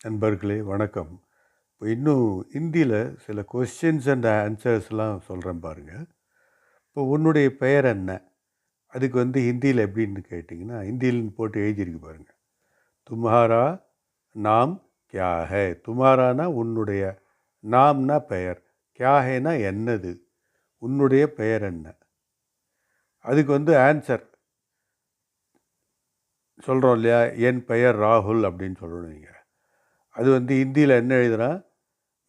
நண்பர்களே வணக்கம். இப்போ இன்னும் ஹிந்தியில் சில கொஸ்டின்ஸ் அண்ட் ஆன்சர்ஸ்லாம் சொல்கிறேன் பாருங்கள். இப்போ உன்னுடைய பெயர் என்ன? அதுக்கு ஹிந்தியில் எப்படின்னு கேட்டிங்கன்னா, ஹிந்தியில்னு போட்டு எழுதியிருக்கு பாருங்கள். தும்ஹாரா நாம் கியா ஹே. தும்ஹாரானா உன்னுடைய, நாம்னா பெயர், கியா ஹேனா என்னது, உன்னுடைய பெயர் என்ன. அதுக்கு ஆன்சர் சொல்கிறோம் இல்லையா, என் பெயர் ராகுல் அப்படின்னு சொல்லணும். நீங்கள் அது ஹிந்தியில் என்ன எழுதுனா,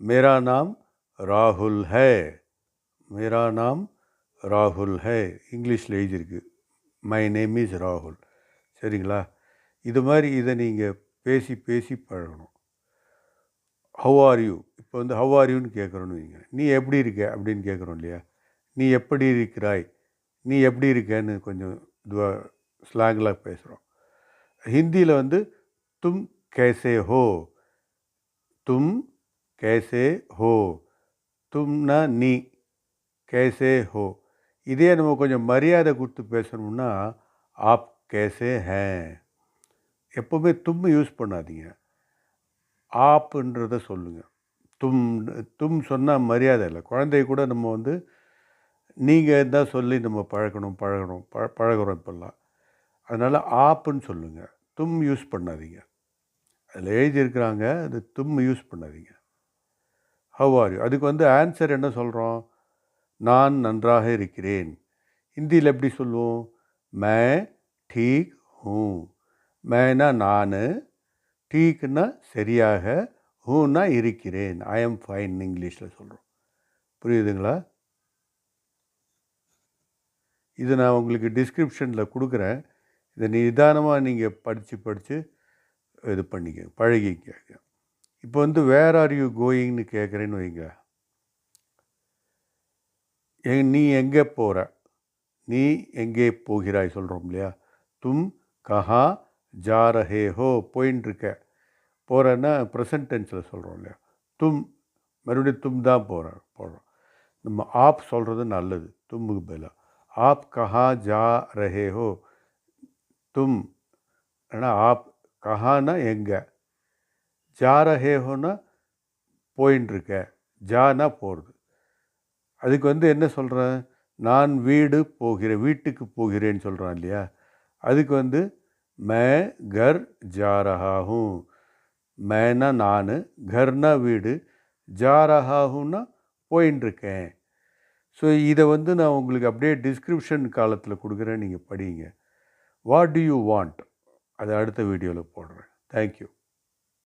मेरा नाम ராகுல் है, मेरा नाम ராகுல் है. இங்கிலீஷில் எழுதியிருக்கு, மை நேம் இஸ் ராகுல். சரிங்களா? இது மாதிரி இதை நீங்கள் பேசி பேசி பழகணும். How are you. இப்போ ஹவ் ஆர் யூன்னு கேட்குறோன்னு வைங்க. நீ எப்படி இருக்க அப்படின்னு கேட்குறோம் இல்லையா. நீ எப்படி இருக்கிறாய், நீ எப்படி இருக்கேன்னு கொஞ்சம் இதுவாக ஸ்லாங்கில் பேசுகிறோம். ஹிந்தியில் தும் கேசே ஹோ, தும் कैसे हो. तुमना நீ, कैसे हो. இதே நம்ம கொஞ்சம் மரியாதை கொடுத்து பேசணும்னா ஆப் कैसे हैं. எப்போவுமே தும் யூஸ் பண்ணாதீங்க, ஆப்புன்றதை சொல்லுங்கள். தும் தும் சொன்னால் மரியாதை இல்லை. குழந்தைய கூட நம்ம நீங்கள் தான் சொல்லி நம்ம பழகிறோம் இப்போல்லாம். அதனால் ஆப்புன்னு சொல்லுங்கள், தும் யூஸ் பண்ணாதீங்க. அதில் எழுதியிருக்கிறாங்க, அது தும் யூஸ் பண்ணாதீங்க. How are you. அதுக்கு ஆன்சர் என்ன சொல்கிறோம், நான் நன்றாக இருக்கிறேன். ஹிந்தியில் எப்படி சொல்லுவோம், மே டீக் ஹூ. மேனா நான், டீக்னா சரியாக, ஹூனா இருக்கிறேன், ஐ எம் ஃபைன் இங்கிலீஷில் சொல்கிறோம். புரியுதுங்களா? இது நான் உங்களுக்கு டிஸ்கிரிப்ஷனில் கொடுக்குறேன். இதை நிதானமாக நீங்கள் படித்து இது பண்ணிக்க, பழகிக்க. இப்போ வேர் ஆர் யூ கோயிங்னு கேட்குறேன்னு வைங்க. நீ எங்கே போகிற, நீ எங்கே போகிறாய் சொல்கிறோம் இல்லையா. தும் கஹா ஜா ரஹே ஹோ. போயின்னு இருக்க, போகிறேன்னா ப்ரெசன்ட் டென்ஸில் சொல்கிறோம் இல்லையா. தும், மறுபடியும் தும் தான் போடுறோம். நம்ம ஆப் சொல்கிறது நல்லது, தும்முக்கு பதிலாக. ஆப் கஹா ஜா ரஹே ஹோ. தும் ஆனால் ஆப், கஹானா எங்கே, ஜா ரஹே ஹோன்னா போயின்னு இருக்க, ஜானா போகிறது. அதுக்கு என்ன சொல்கிறேன், நான் வீட்டுக்கு போகிறேன்னு சொல்கிறான் இல்லையா. அதுக்கு மே கர் ஜா ரஹா ஹூ. மேனா நான், கர்னா வீடு, ஜா ரஹா ஹூன்னா போயின்னு இருக்கேன். ஸோ இதை நான் உங்களுக்கு அப்படியே டிஸ்கிரிப்ஷன் காலத்தில் கொடுக்குறேன், நீங்கள் படிங்க. வாட் டு யூ வாண்ட், அதை அடுத்த வீடியோவில் போடுறேன். தேங்க்யூ.